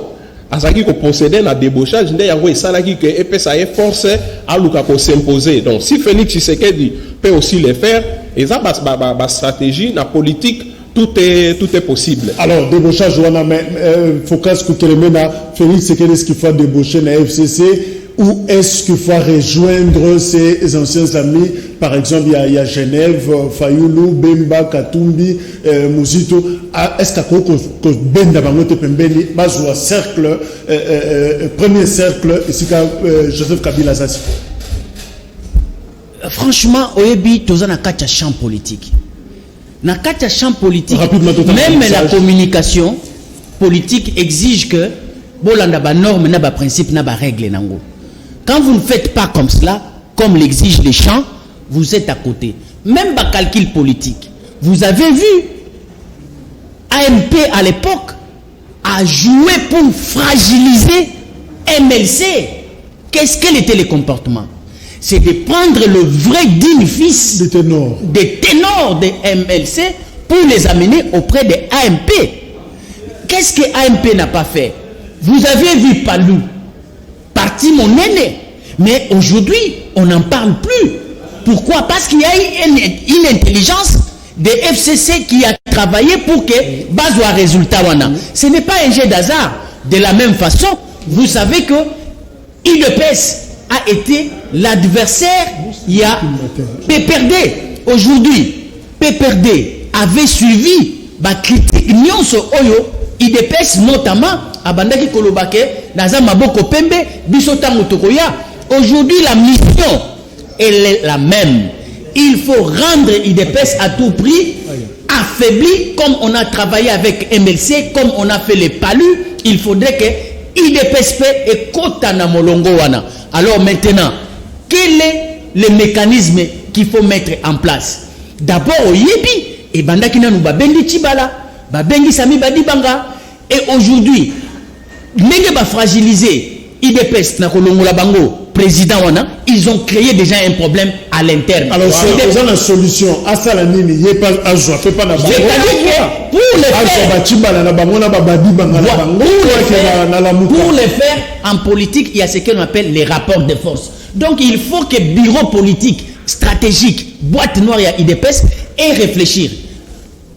Azaki ko posséder na débauchage ndé yango esalaki que EPSA force à Lukako s'imposer. Donc si Félix Tshisekedi peut aussi le faire, et ça ba stratégie na politique. Tout est possible. Alors, débauchage, mais focus Koukelemena, Félix, c'est qu'est-ce qu'il faut débaucher dans la FCC ou est-ce qu'il faut rejoindre ses anciens amis? Par exemple, il y a Genève, Fayoulou, Bemba, Katumbi, Mouzito. Est-ce que Benda Bangote Pembeni, Mazwa cercle, premier cercle, ici, Joseph Kabila Zassi? Franchement, Oyebi, tous en a quatre champs politiques. Dans le champ politique, même la communication politique exige que bolanda ba norme na ba principe na ba règle nango. Quand vous ne faites pas comme cela, comme l'exigent les champs, vous êtes à côté. Même ba calcul politique. Vous avez vu AMP à l'époque a joué pour fragiliser MLC. Qu'est-ce qu'elle était le comportement? C'est de prendre le vrai digne fils des ténors de MLC pour les amener auprès de AMP. Qu'est-ce que AMP n'a pas fait? Vous avez vu Palou, parti mon aîné, mais aujourd'hui, on n'en parle plus. Pourquoi? Parce qu'il y a eu une intelligence de FCC qui a travaillé pour que Bazoua résultat wana. Ce n'est pas un jeu d'hasard. De la même façon, vous savez que IDPS a été l'adversaire, il y a PPRD. Aujourd'hui, PPRD avait suivi la critique nyonso oyo IDPS notamment abandaki kolobake naza maboko pembe bisota motokoya. Aujourd'hui, la mission elle est la même. Il faut rendre IDPS à tout prix affaibli comme on a travaillé avec MLC, comme on a fait les palus. Il faudrait que IDPS et Kotana Molongo wana. Alors maintenant, quel est le mécanisme qu'il faut mettre en place? D'abord, au Yébi, et Bandakina nous babendi Chibala, babengi Sami Badibanga, et aujourd'hui, n'est pas fragilisé IDPS na Kolongola Bango, président wana, ils ont créé déjà un problème à l'interne. Alors, c'est la solution. À ça, la nini, il n'y a pas à jouer, fait pas la pour le faire en politique, il y a ce qu'on appelle les rapports de force. Donc il faut que le bureau politique, stratégique, boîte noire et IDPS et réfléchir.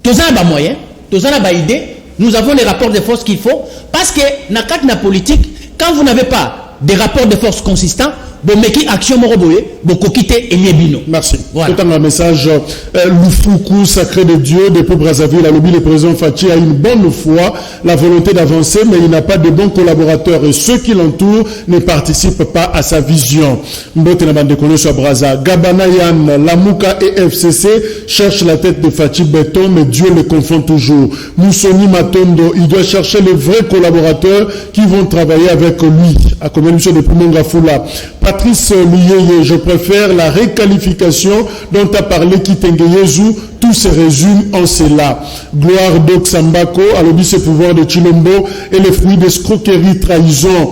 Tous en bas moyen, tous en bas idée, nous avons les rapports de force qu'il faut parce que dans la politique, quand vous n'avez pas des rapports de force consistants, bomeki action moko boye bokokite eliebino. Merci. Voilà. C'est un message Lufuku, sacré de Dieu, depuis Brazzaville, à l'objet, le président Fachi a une bonne foi, la volonté d'avancer, mais il n'a pas de bons collaborateurs et ceux qui l'entourent ne participent pas à sa vision. Mbote na bande kono sur Brazza. Gabana Yann, Lamouka et FCC cherchent la tête de Fachi Béton, mais Dieu le confond toujours. Moussoni Matondo, il doit chercher les vrais collaborateurs qui vont travailler avec lui. À combien de Pumonga Fula. Patrice Luyeye, je préfère la réqualification dont a parlé Kitenge Yezu. Tout se résume en cela. Gloire d'Oxambako, à l'objet ce pouvoir de Chilombo et les fruits d'escroquerie, trahison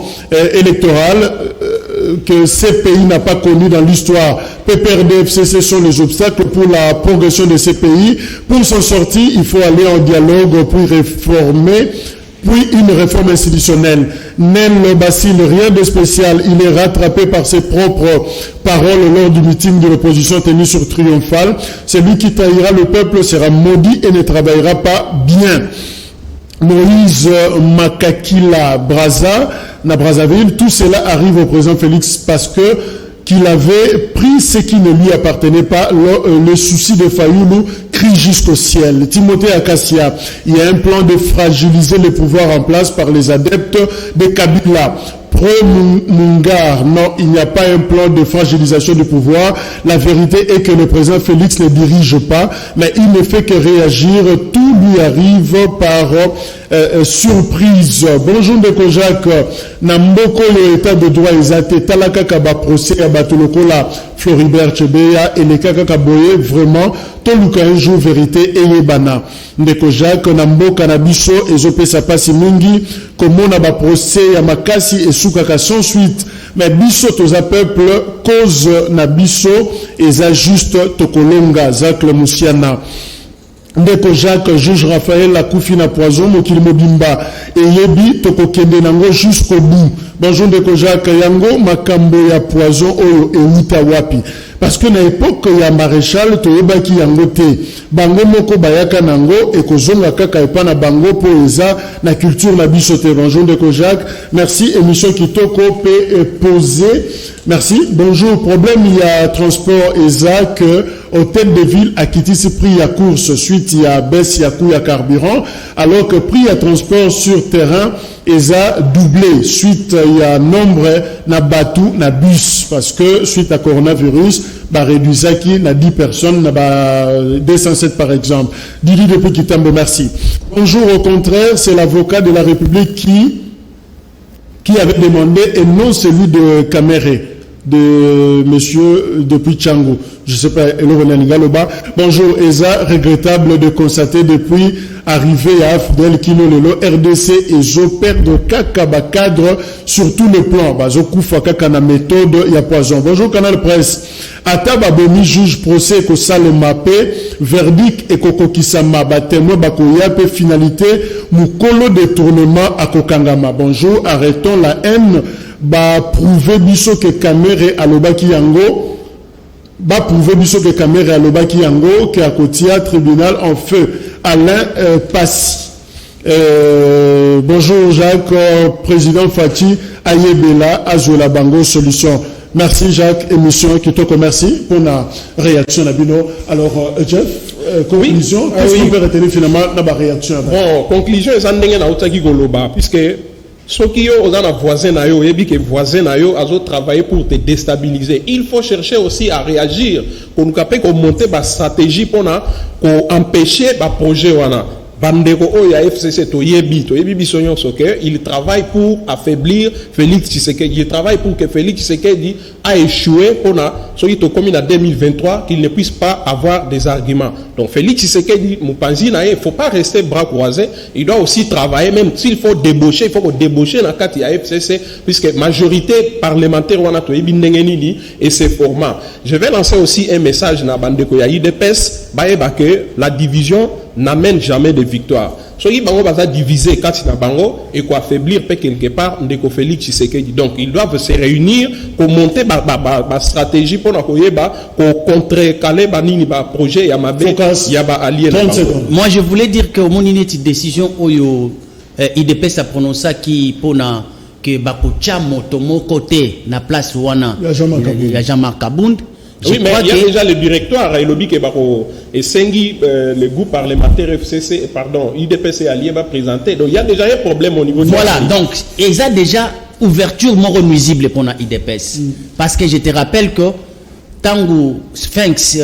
électorale que ces pays n'a pas connu dans l'histoire. PPRD-FC, ce sont les obstacles pour la progression de ces pays. Pour s'en sortir, il faut aller en dialogue pour réformer. Puis une réforme institutionnelle. Nel Basile, rien de spécial. Il est rattrapé par ses propres paroles lors du meeting de l'opposition tenu sur Triomphal. Celui qui trahira le peuple sera maudit et ne travaillera pas bien. Moïse Makakila Braza, na Brazzaville, tout cela arrive au président Félix parce que qu'il avait pris ce qui ne lui appartenait pas, le souci de Fayoulou crie jusqu'au ciel. Timothée Akassia, il y a un plan de fragiliser les pouvoirs en place par les adeptes de Kabila. Mungar, non, il n'y a pas un plan de fragilisation du pouvoir. La vérité est que le président Félix ne dirige pas, mais il ne fait que réagir. Tout lui arrive par surprise. Bonjour de Kojak, Namboko, le état de droit exact, Talaka Kaba procès à Batolokola, Floribert Chebeya et les Kakakaboye, vraiment, Toluka un jour vérité et Yebana. Ndeko Jacques, Nambo Kanabiso, Ezope Sapasi Mungi, Komona ba procès à Makasi et Soukaka sans suite. Mais biso toza peuple, cause na biso, et za juste Tokolonga, Zak le Moussiana. Ndeko Jacques, juge Raphaël, la Koufina Poison, Mokili Mobimba, et Yebi, Tokokende Nango jusqu'au bout. Bonjour Ndeko Jacques, Yango, Makambo ya Poison, Oyo, et Utawapi. Parce que na époque ya maréchal toyebaki yango te bango moko bayaka nango et kozonga kaka epana bango po eza na culture na biso te. Bonjour Ndeko Jacques, merci émission kitoko pe posé. Merci. Bonjour, problème il y a transport eza que hôtel de ville a quitté ce prix à course suite il y a baisse il y a coût à carburant alors que prix à transport sur terrain eza doublé suite il y a nombre na batou na bus parce que suite à coronavirus ba réduisaki na 10 personnes na ba 207 par exemple. Didi depuis Kitambo, merci. Bonjour, au contraire, c'est l'avocat de la République qui avait demandé et non celui de Kamere de monsieur depuis Tchango. Je sais pas, bonjour, Eza, regrettable de constater depuis arrivé à Afdel Kilolelo, RDC et zo perdre kakaba cadre sur tout le plan. Bazo koufa kakana méthode, y a poison. Bonjour, Canal Presse. Ataba Bomi juge procès ko sale mapé, verdict et koko kisama, ba témoin bakoyape, finalité, mukolo détournement à kokangama. Bonjour, arrêtons la haine, ba prouver biso que Kamere alobaki yango, ba prouver biso que Kamere alobaki yango, que à Kotia, tribunal en feu. Alain Passy. Bonjour Jacques, président Fati, Ayebela, Azola Bango, solution. Merci Jacques, émission Kitoko, merci pour la réaction Nabino. Alors Jeff, conclusion, qu'est-ce qu'on peut retenir finalement dans la réaction? Bon, conclusion, c'est un na utaki goloba, puisque ceux qui ont un voisin nayo, et que voisin nayo, a travaillé pour te déstabiliser. Il faut chercher aussi à réagir, pour nous caper qu'on monte ma stratégie pour empêcher ma projet wana. Bandeko Oya FCC Toyebi Bisonyon Soke, il travaille pour affaiblir Félix Tshisekedi. Il travaille pour que Félix Tshisekedi a échoué pour ce commune en 2023, qu'il ne puisse pas avoir des arguments. Donc Félix Tshisekedi, Moupanzi, il ne faut pas rester bras croisés. Il doit aussi travailler, même s'il faut débaucher, il faut débaucher dans le cadre de la FCC, puisque majorité parlementaire wana Toyebi Ndengenini et ses formats. Je vais lancer aussi un message dans Bandeko ya IDPS, que la division n'amène jamais de victoire. Ceux qui bango va diviser Katina Bango et quoi affaiblir quelque part Ndeko Félix Tshisekedi. Donc ils doivent se réunir pour monter ma stratégie pour contrer-caler nini ba projet ya mabe ya ba allié. Moi je voulais dire que au monde une décision où IDPS a prononcé qui pona que bakocha motomo côté na place wana Il y a Jean-Marc Kabound. Oui, mais il y a déjà le directoire et lobby et Sengi, le groupe parlementaire FCC, pardon, IDPC allié va présenter. Donc il y a déjà un problème au niveau de voilà, donc ils ont déjà ouverture moro nuisible pour la IDPS. Parce que je te rappelle que Tango Sphinx,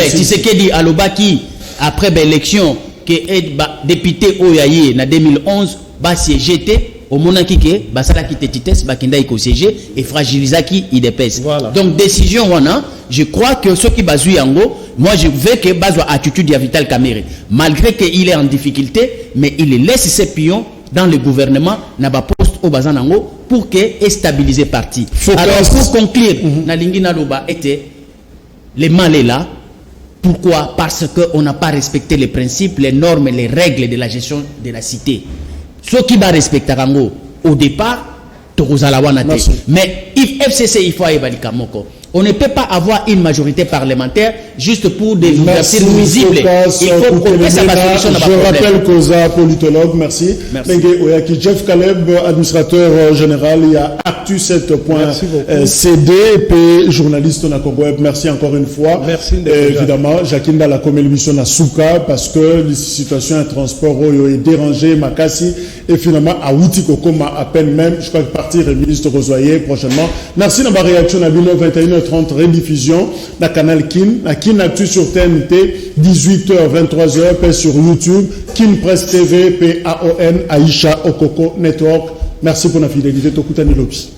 Tshisekedi Alobaki, après l'élection, que est député Oyaye en 2011, va siéger au monaki que basala qui tetites bakenda iko siéger et fragilisaki IDPS. Voilà. Donc décision wana, je crois que ceux qui basu yango, moi je veux que baswa attitude de Vital Kamerhe, malgré qu'il est en difficulté, mais il laisse ses pions dans le gouvernement na ba poste au bazanango pour que stabiliser parti. Alors pour conclure, na lingi na loba était les mal est là. Pourquoi? Parce qu'on n'a pas respecté les principes, les normes et les règles de la gestion de la cité. Ceux qui va respecter au départ, mais if FCC il faut aller Kamoko. On ne peut pas avoir une majorité parlementaire juste pour des ouvertures nuisibles. Il faut trouver sa solution. Je rappelle Koza, politologue, merci. Oyaki Jeff Caleb, administrateur général, il y a Actu 7.cd, et journaliste na Congo Web. Merci encore une fois. Merci. Évidemment, Jacqueline la communication à Souka parce que la situation de transport est dérangée, Makassi, et finalement à Outikokoma à peine même. Je crois que partir le ministre Rosoyer prochainement. Merci d'avoir réaction à 21h30 rediffusion na canal Kin, na Kin Actu sur TNT 18h 23h puis sur YouTube Kin Press TV PAON Aïcha Okoko Network. Merci pour la fidélité. Tokutani Lobby.